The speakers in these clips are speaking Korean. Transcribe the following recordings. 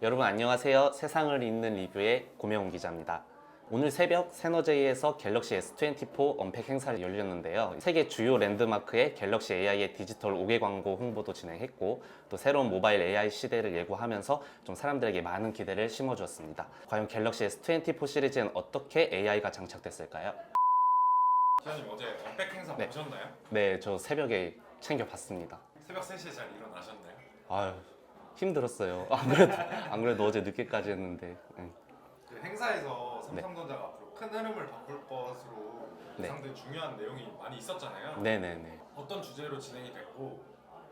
여러분 안녕하세요. 세상을 잇는 리뷰의 고명훈 기자입니다. 오늘 새벽 세너제이에서 갤럭시 S24 언팩 행사를 열렸는데요. 세계 주요 랜드마크의 갤럭시 AI의 디지털 5개 광고 홍보도 진행했고 또 새로운 모바일 AI 시대를 예고하면서 좀 사람들에게 많은 기대를 심어주었습니다. 과연 갤럭시 S24 시리즈엔 어떻게 AI가 장착됐을까요? 기자님 어제 언팩 행사 네. 보셨나요? 네, 저 새벽에 챙겨봤습니다. 새벽 3시에 잘 일어나셨나요? 아유, 힘들었어요. 안 그래도 어제 늦게까지 했는데. 그 행사에서 네. 삼성전자가 앞으로 큰 흐름을 바꿀 것으로 네. 예상된 중요한 내용이 많이 있었잖아요. 네네네. 어떤 주제로 진행이 됐고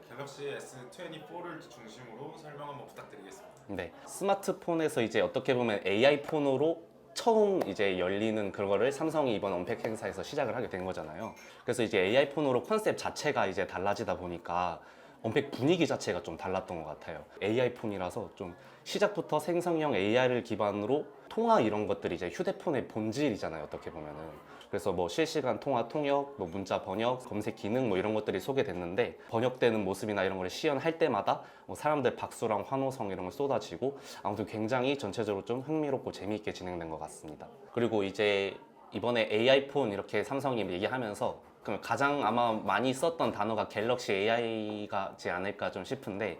갤럭시 S24를 중심으로 설명 한번 부탁드리겠습니다. 네, 스마트폰에서 이제 어떻게 보면 AI 폰으로 처음 이제 열리는 그거를 삼성이 이번 언팩 행사에서 시작을 하게 된 거잖아요. 그래서 이제 AI 폰으로 컨셉 자체가 이제 달라지다 보니까 언팩 분위기 자체가 좀 달랐던 것 같아요. AI 폰이라서 좀 시작부터 생성형 AI를 기반으로 통화 이런 것들이 이제 휴대폰의 본질이잖아요, 어떻게 보면은. 그래서 뭐 실시간 통화 통역, 뭐 문자 번역, 검색 기능 뭐 이런 것들이 소개됐는데 번역되는 모습이나 이런 걸 시연할 때마다 뭐 사람들 박수랑 환호성 이런 걸 쏟아지고 아무튼 굉장히 전체적으로 좀 흥미롭고 재미있게 진행된 것 같습니다. 그리고 이제 이번에 AI 폰 이렇게 삼성이 얘기하면서 그럼 가장 아마 많이 썼던 단어가 갤럭시 AI가지 않을까 좀 싶은데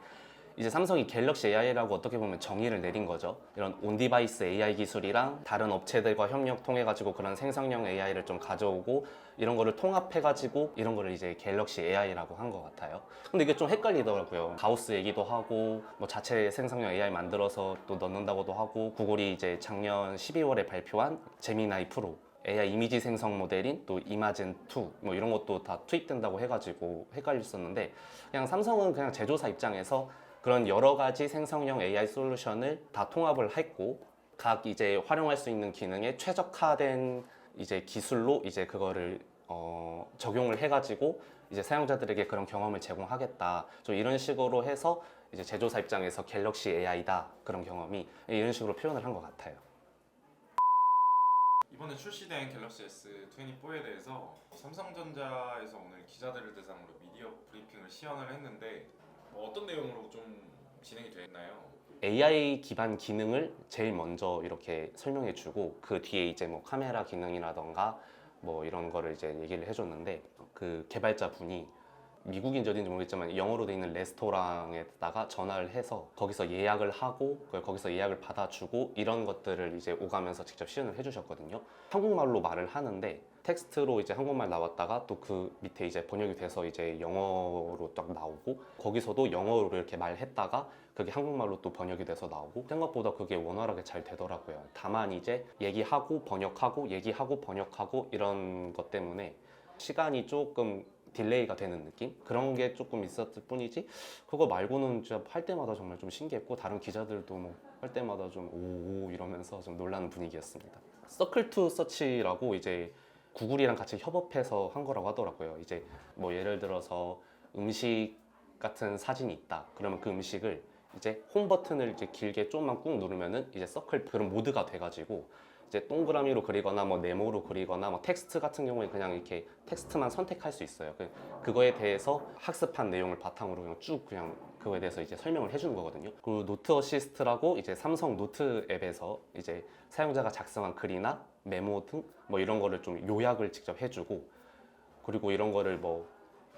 이제 삼성이 갤럭시 AI라고 어떻게 보면 정의를 내린 거죠. 이런 온디바이스 AI 기술이랑 다른 업체들과 협력 통해 가지고 그런 생성형 AI를 좀 가져오고 이런 거를 통합해 가지고 이런 거를 이제 갤럭시 AI라고 한 것 같아요. 근데 이게 좀 헷갈리더라고요. 가우스 얘기도 하고 뭐 자체 생성형 AI 만들어서 또 넣는다고도 하고 구글이 이제 작년 12월에 발표한 제미나이 프로 AI 이미지 생성 모델인 또 이마젠2 뭐 이런 것도 다 투입된다고 해가지고 헷갈렸었는데 그냥 삼성은 그냥 제조사 입장에서 그런 여러 가지 생성형 AI 솔루션을 다 통합을 했고 각 이제 활용할 수 있는 기능에 최적화된 이제 기술로 이제 그거를 적용을 해가지고 이제 사용자들에게 그런 경험을 제공하겠다. 좀 이런 식으로 해서 이제 제조사 입장에서 갤럭시 AI다 그런 경험이 이런 식으로 표현을 한 것 같아요. 이번에 출시된 갤럭시 S24에 대해서 삼성전자에서 오늘 기자들을 대상으로 미디어 브리핑을 시연을 했는데 어떤 내용으로 좀 진행이 됐나요? AI 기반 기능을 제일 먼저 이렇게 설명해 주고 그 뒤에 이제 뭐 카메라 기능이라던가 뭐 이런 거를 이제 얘기를 해줬는데 그 개발자 분이 미국인지 어딘지 모르겠지만 영어로 돼 있는 레스토랑에다가 전화를 해서 거기서 예약을 하고 그걸 거기서 예약을 받아주고 이런 것들을 이제 오가면서 직접 시연을 해주셨거든요. 한국말로 말을 하는데 텍스트로 이제 한국말 나왔다가 또 그 밑에 이제 번역이 돼서 이제 영어로 딱 나오고 거기서도 영어로 이렇게 말했다가 그게 한국말로 또 번역이 돼서 나오고 생각보다 그게 원활하게 잘 되더라고요. 다만 이제 얘기하고 번역하고 얘기하고 번역하고 이런 것 때문에 시간이 조금 딜레이가 되는 느낌? 그런 게 조금 있었을 뿐이지 그거 말고는 진짜 할 때마다 정말 좀 신기했고 다른 기자들도 뭐 할 때마다 좀 오 이러면서 좀 놀라는 분위기였습니다. 서클 투 서치라고 이제 구글이랑 같이 협업해서 한 거라고 하더라고요. 이제 뭐 예를 들어서 음식 같은 사진이 있다. 그러면 그 음식을 이제 홈 버튼을 이제 길게 좀만 꾹 누르면은 이제 서클 그런 모드가 돼가지고 이제 동그라미로 그리거나 뭐 네모로 그리거나 뭐 텍스트 같은 경우에 그냥 이렇게 텍스트만 선택할 수 있어요. 그거에 대해서 학습한 내용을 바탕으로 그냥 쭉 그냥 그거에 대해서 이제 설명을 해주는 거거든요. 그리고 노트 어시스트라고 이제 삼성 노트 앱에서 이제 사용자가 작성한 글이나 메모 등 뭐 이런 거를 좀 요약을 직접 해주고 그리고 이런 거를 뭐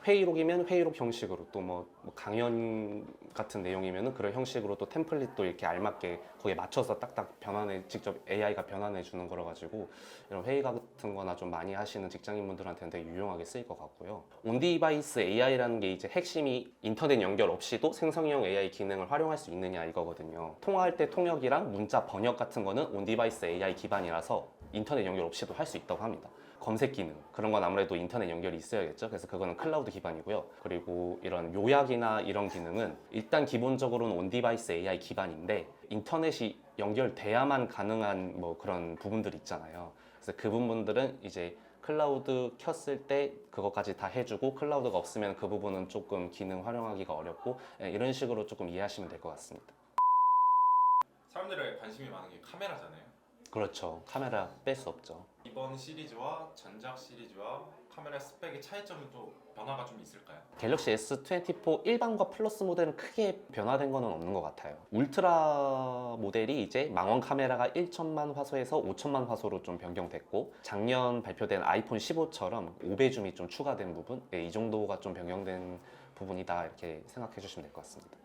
회의록이면 회의록 형식으로 또 뭐 강연 같은 내용이면 그런 형식으로 또 템플릿도 이렇게 알맞게 거기에 맞춰서 딱딱 변환해 직접 AI가 변환해 주는 거라 가지고 이런 회의 같은 거나 좀 많이 하시는 직장인분들한테는 되게 유용하게 쓰일 것 같고요. 온디바이스 AI라는 게 이제 핵심이 인터넷 연결 없이도 생성형 AI 기능을 활용할 수 있느냐 이거거든요. 통화할 때 통역이랑 문자 번역 같은 거는 온디바이스 AI 기반이라서 인터넷 연결 없이도 할 수 있다고 합니다. 검색 기능 그런 건 아무래도 인터넷 연결이 있어야겠죠. 그래서 그거는 클라우드 기반이고요. 그리고 이런 요약이나 이런 기능은 일단 기본적으로는 온디바이스 AI 기반인데 인터넷이 연결돼야만 가능한 뭐 그런 부분들 있잖아요. 그래서 그 부분들은 이제 클라우드 켰을 때 그것까지 다 해주고 클라우드가 없으면 그 부분은 조금 기능 활용하기가 어렵고 이런 식으로 조금 이해하시면 될 것 같습니다. 사람들의 관심이 많은 게 카메라잖아요. 그렇죠. 카메라 뺄 수 없죠. 이번 시리즈와 전작 시리즈와 카메라 스펙의 차이점은 또 변화가 좀 있을까요? 갤럭시 S24 일반과 플러스 모델은 크게 변화된 거는 없는 것 같아요. 울트라 모델이 이제 망원 카메라가 1천만 화소에서 5천만 화소로 좀 변경됐고, 작년 발표된 아이폰 15처럼 5배 줌이 좀 추가된 부분, 이 정도가 좀 변경된 부분이다 이렇게 생각해 주시면 될 것 같습니다.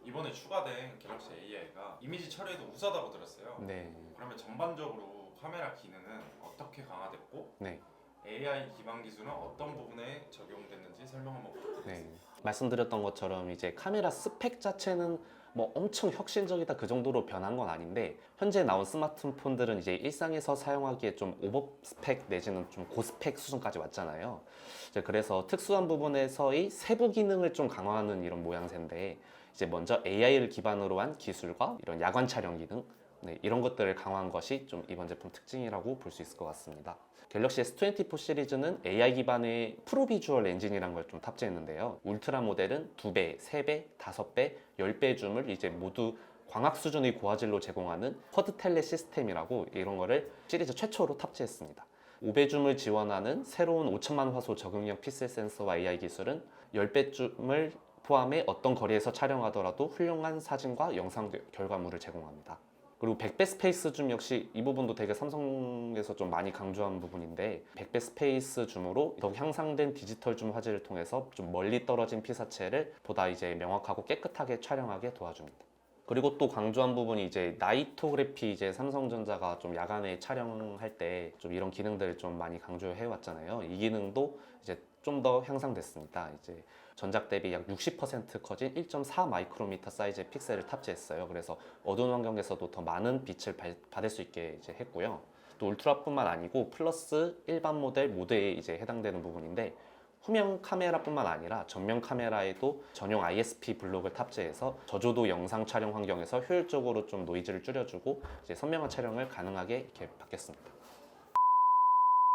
이번에 추가된 갤럭시 AI가 이미지 처리에도 우수하다고 들었어요. 네. 그러면 전반적으로 카메라 기능은 어떻게 강화됐고 네. AI 기반 기술은 어떤 부분에 적용됐는지 설명 한번 부탁드리겠습니다. 네. 말씀드렸던 것처럼 이제 카메라 스펙 자체는 뭐 엄청 혁신적이다 그 정도로 변한 건 아닌데, 현재 나온 스마트폰들은 이제 일상에서 사용하기에 좀 오버 스펙 내지는 좀 고스펙 수준까지 왔잖아요. 이제 그래서 특수한 부분에서의 세부 기능을 좀 강화하는 이런 모양새인데, 이제 먼저 AI를 기반으로 한 기술과 이런 야관 촬영 기능, 네, 이런 것들을 강화한 것이 좀 이번 제품 특징이라고 볼 수 있을 것 같습니다. 갤럭시 S24 시리즈는 AI 기반의 프로 비주얼 엔진이라는 걸 좀 탑재했는데요. 울트라 모델은 2배, 3배, 5배, 10배 줌을 이제 모두 광학 수준의 고화질로 제공하는 쿼드 텔레 시스템이라고, 이런 거를 시리즈 최초로 탑재했습니다. 5배 줌을 지원하는 새로운 5천만 화소 적응형 픽셀 센서와 AI 기술은 10배 줌을 포함해 어떤 거리에서 촬영하더라도 훌륭한 사진과 영상 결과물을 제공합니다. 그리고 100배 스페이스 줌 역시 이 부분도 되게 삼성에서 좀 많이 강조한 부분인데, 100배 스페이스 줌으로 더욱 향상된 디지털 줌 화질을 통해서 좀 멀리 떨어진 피사체를 보다 이제 명확하고 깨끗하게 촬영하게 도와줍니다. 그리고 또 강조한 부분이 이제 나이토그래피, 이제 삼성전자가 좀 야간에 촬영할 때 좀 이런 기능들을 좀 많이 강조해 왔잖아요. 이 기능도 이제 좀 더 향상됐습니다. 이제 전작 대비 약 60% 커진 1.4 마이크로미터 사이즈의 픽셀을 탑재했어요. 그래서 어두운 환경에서도 더 많은 빛을 받을 수 있게 이제 했고요. 또 울트라뿐만 아니고 플러스 일반 모델 모드에 이제 해당되는 부분인데, 후면 카메라뿐만 아니라 전면 카메라에도 전용 ISP 블록을 탑재해서 저조도 영상 촬영 환경에서 효율적으로 좀 노이즈를 줄여주고 이제 선명한 촬영을 가능하게 이렇게 바뀌었습니다.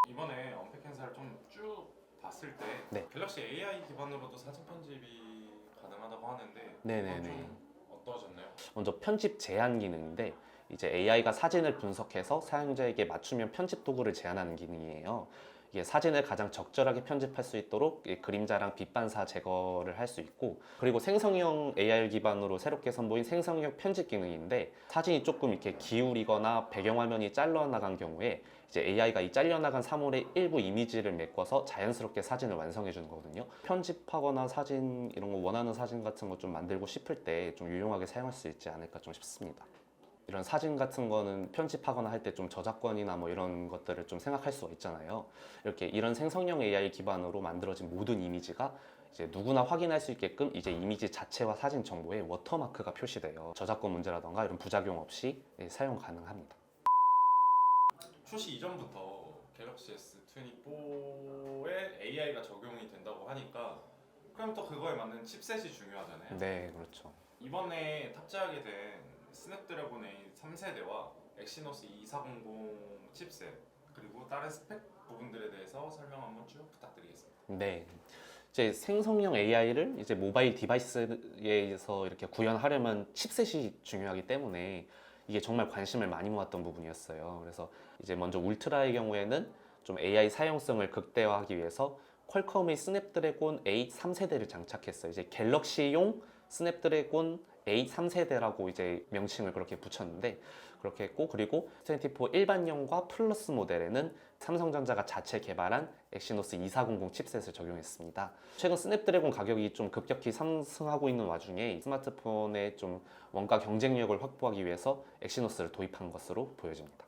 이번에 언팩 행사를 좀 쭉 봤을 때 네. 갤럭시 AI 기반으로도 사진 편집이 가능하다고 하는데 네네네. 그건 좀 어떠셨나요? 먼저 편집 제한 기능인데, 이제 AI가 사진을 분석해서 사용자에게 맞춤형 편집 도구를 제안하는 기능이에요. 이게 사진을 가장 적절하게 편집할 수 있도록 그림자랑 빛 반사 제거를 할 수 있고, 그리고 생성형 AI 기반으로 새롭게 선보인 생성형 편집 기능인데, 사진이 조금 이렇게 기울이거나 배경화면이 잘려나간 경우에 이제 AI가 이 잘려나간 사물의 일부 이미지를 메꿔서 자연스럽게 사진을 완성해 주는 거거든요. 편집하거나 사진 이런 거 원하는 사진 같은 거 좀 만들고 싶을 때 좀 유용하게 사용할 수 있지 않을까 좀 싶습니다. 이런 사진 같은 거는 편집하거나 할 때 좀 저작권이나 뭐 이런 것들을 좀 생각할 수가 있잖아요. 이렇게 이런 생성형 AI 기반으로 만들어진 모든 이미지가 이제 누구나 확인할 수 있게끔 이제 이미지 자체와 사진 정보에 워터마크가 표시돼요. 저작권 문제라던가 이런 부작용 없이 사용 가능합니다. 출시 이전부터 갤럭시 S24에 AI가 적용이 된다고 하니까 그럼 또 그거에 맞는 칩셋이 중요하잖아요. 네, 그렇죠. 이번에 탑재하게 된 스냅드래곤 A 3세대와 엑시노스 2400 칩셋 그리고 다른 스펙 부분들에 대해서 설명 한번 쭉 부탁드리겠습니다. 네. 이제 생성형 AI를 이제 모바일 디바이스에서 이렇게 구현하려면 칩셋이 중요하기 때문에 이게 정말 관심을 많이 모았던 부분이었어요. 그래서 이제 먼저 울트라의 경우에는 좀 AI 사용성을 극대화하기 위해서 퀄컴의 스냅드래곤 8 3세대를 장착했어요. 이제 갤럭시용 스냅드래곤 8 3세대라고 이제 명칭을 그렇게 붙였는데, 그렇게 했고, 그리고 S24 일반형과 플러스 모델에는 삼성전자가 자체 개발한 엑시노스 2400 칩셋을 적용했습니다. 최근 스냅드래곤 가격이 좀 급격히 상승하고 있는 와중에 스마트폰의 좀 원가 경쟁력을 확보하기 위해서 엑시노스를 도입한 것으로 보여집니다.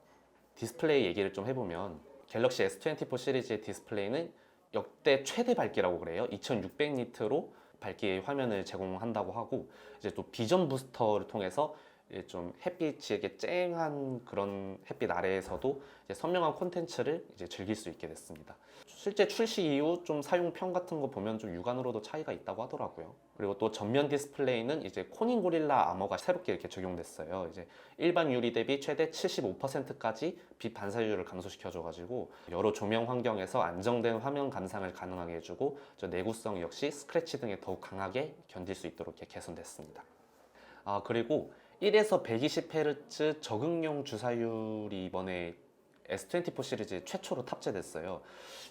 디스플레이 얘기를 좀 해보면, 갤럭시 S24 시리즈의 디스플레이는 역대 최대 밝기라고 그래요. 2600니트로 밝기의 화면을 제공한다고 하고, 이제 또 비전 부스터를 통해서 이제 좀 햇빛이 이렇게 쨍한 그런 햇빛 아래에서도 이제 선명한 콘텐츠를 이제 즐길 수 있게 됐습니다. 실제 출시 이후 좀 사용평 같은 거 보면 좀 육안으로도 차이가 있다고 하더라고요. 그리고 또 전면 디스플레이는 이제 코닝 고릴라 아머가 새롭게 이렇게 적용됐어요. 이제 일반 유리 대비 최대 75%까지 빛 반사율을 감소시켜줘가지고 여러 조명 환경에서 안정된 화면 감상을 가능하게 해주고, 저 내구성 역시 스크래치 등에 더욱 강하게 견딜 수 있도록 이렇게 개선됐습니다. 그리고 1에서 120Hz 적응용 주사율이 이번에 S24 시리즈 최초로 탑재됐어요.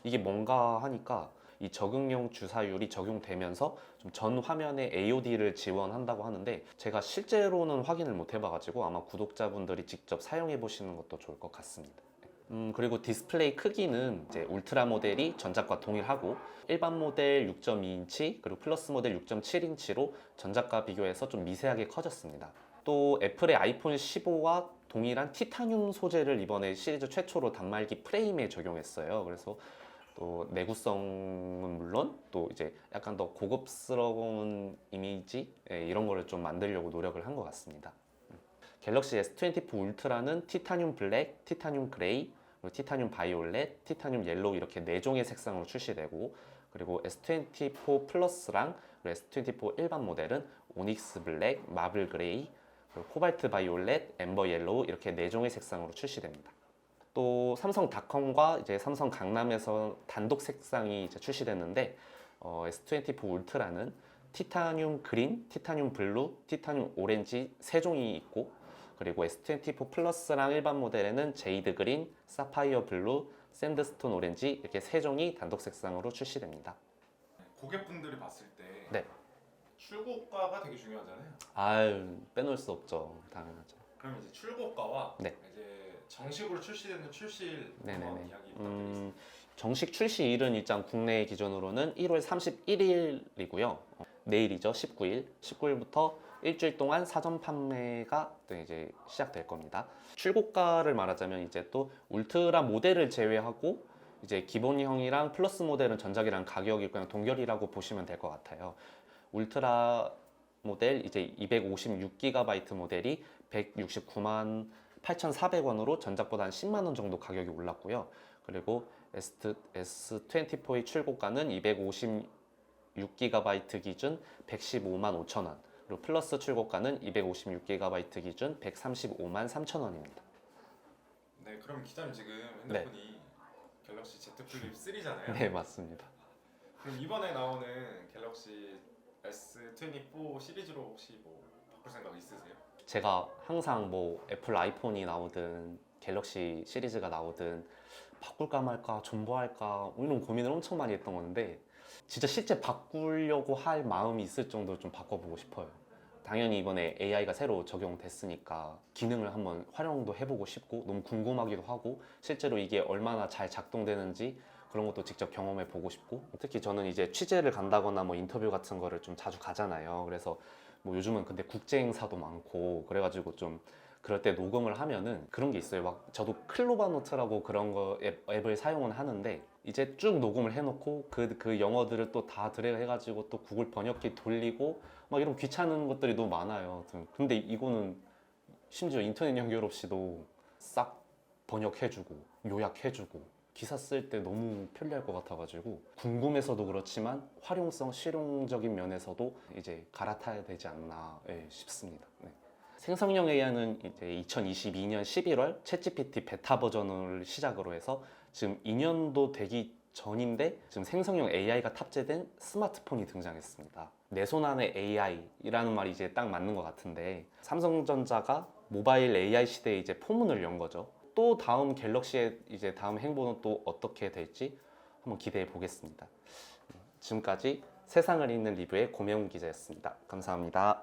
이게 뭔가 하니까 이 적응용 주사율이 적용되면서 좀 전 화면에 AOD를 지원한다고 하는데 제가 실제로는 확인을 못 해봐가지고 아마 구독자분들이 직접 사용해 보시는 것도 좋을 것 같습니다. 그리고 디스플레이 크기는 이제 울트라 모델이 전작과 동일하고 일반 모델 6.2인치 그리고 플러스 모델 6.7인치로 전작과 비교해서 좀 미세하게 커졌습니다. 또 애플의 아이폰 15와 동일한 티타늄 소재를 이번에 시리즈 최초로 단말기 프레임에 적용했어요. 그래서 또 내구성은 물론 또 이제 약간 더 고급스러운 이미지 이런 거를 좀 만들려고 노력을 한 것 같습니다. 갤럭시 S24 울트라는 티타늄 블랙, 티타늄 그레이, 그리고 티타늄 바이올렛, 티타늄 옐로우 이렇게 4종의 색상으로 출시되고 그리고 S24 플러스랑 S24 일반 모델은 오닉스 블랙, 마블 그레이, 그리고 코발트 바이올렛, 엠버 옐로우 이렇게 4종의 색상으로 출시됩니다. 또 삼성닷컴과 이제 삼성 강남에서 단독 색상이 이제 출시됐는데 S24 울트라는 티타늄 그린, 티타늄 블루, 티타늄 오렌지 3종이 있고 그리고 S24 플러스랑 일반 모델에는 제이드 그린, 사파이어 블루, 샌드스톤 오렌지 이렇게 3종이 단독 색상으로 출시됩니다. 고객분들이 봤을 때 네. 출고가가 되게 중요하잖아요. 아유, 빼놓을 수 없죠. 당연하죠. 그럼 이제 출고가와 네. 이제 정식으로 출시되는 출시일 네네네. 한번 이야기 부탁드리겠습니다. 정식 출시일은 일단 국내 기준으로는 1월 31일이고요. 내일이죠. 19일. 19일부터 일주일 동안 사전 판매가 또 이제 시작될 겁니다. 출고가를 말하자면 이제 또 울트라 모델을 제외하고 이제 기본형이랑 플러스 모델은 전작이랑 가격이 그냥 동결이라고 보시면 될 것 같아요. 울트라 모델 이제 256GB 모델이 169만 8,400원으로 전작보다 한 10만 원 정도 가격이 올랐고요. 그리고 S24의 출고가는 256GB 기준 115만 5천 원. 그리고 플러스 출고가는 256GB 기준 135만 3천 원입니다. 네, 그럼 기자님 지금 핸드폰이 갤럭시 Z 플립 3잖아요. 네, 맞습니다. 그럼 이번에 나오는 갤럭시 S24 시리즈로 혹시 뭐 바꿀 생각 있으세요? 제가 항상 뭐 애플 아이폰이 나오든 갤럭시 시리즈가 나오든 바꿀까 말까 존버할까 이런 고민을 엄청 많이 했던 건데 진짜 실제 바꾸려고 할 마음이 있을 정도로 좀 바꿔보고 싶어요. 당연히 이번에 AI가 새로 적용됐으니까 기능을 한번 활용도 해보고 싶고 너무 궁금하기도 하고 실제로 이게 얼마나 잘 작동되는지 그런 것도 직접 경험해 보고 싶고 특히 저는 이제 취재를 간다거나 뭐 인터뷰 같은 거를 좀 자주 가잖아요. 그래서 뭐 요즘은 근데 국제 행사도 많고 그래가지고 좀 그럴 때 녹음을 하면은 그런 게 있어요. 막 저도 클로바노트라고 그런 거 앱을 사용은 하는데 이제 쭉 녹음을 해놓고 그 영어들을 또 다 드래그 해가지고 또 구글 번역기 돌리고 막 이런 귀찮은 것들이 너무 많아요. 근데 이거는 심지어 인터넷 연결 없이도 싹 번역해주고 요약해주고 기사 쓸 때 너무 편리할 것 같아가지고 궁금해서도 그렇지만 활용성, 실용적인 면에서도 이제 갈아타야 되지 않나 싶습니다. 네. 생성형 AI는 이제 2022년 11월 챗GPT 베타 버전을 시작으로 해서 지금 2년도 되기 전인데 지금 생성형 AI가 탑재된 스마트폰이 등장했습니다. 내 손 안에 AI라는 말이 이제 딱 맞는 것 같은데 삼성전자가 모바일 AI 시대에 이제 포문을 연 거죠. 또 다음 갤럭시의 이제 다음 행보는 또 어떻게 될지 한번 기대해 보겠습니다. 지금까지 세상을 읽는 리뷰의 고명훈 기자였습니다. 감사합니다.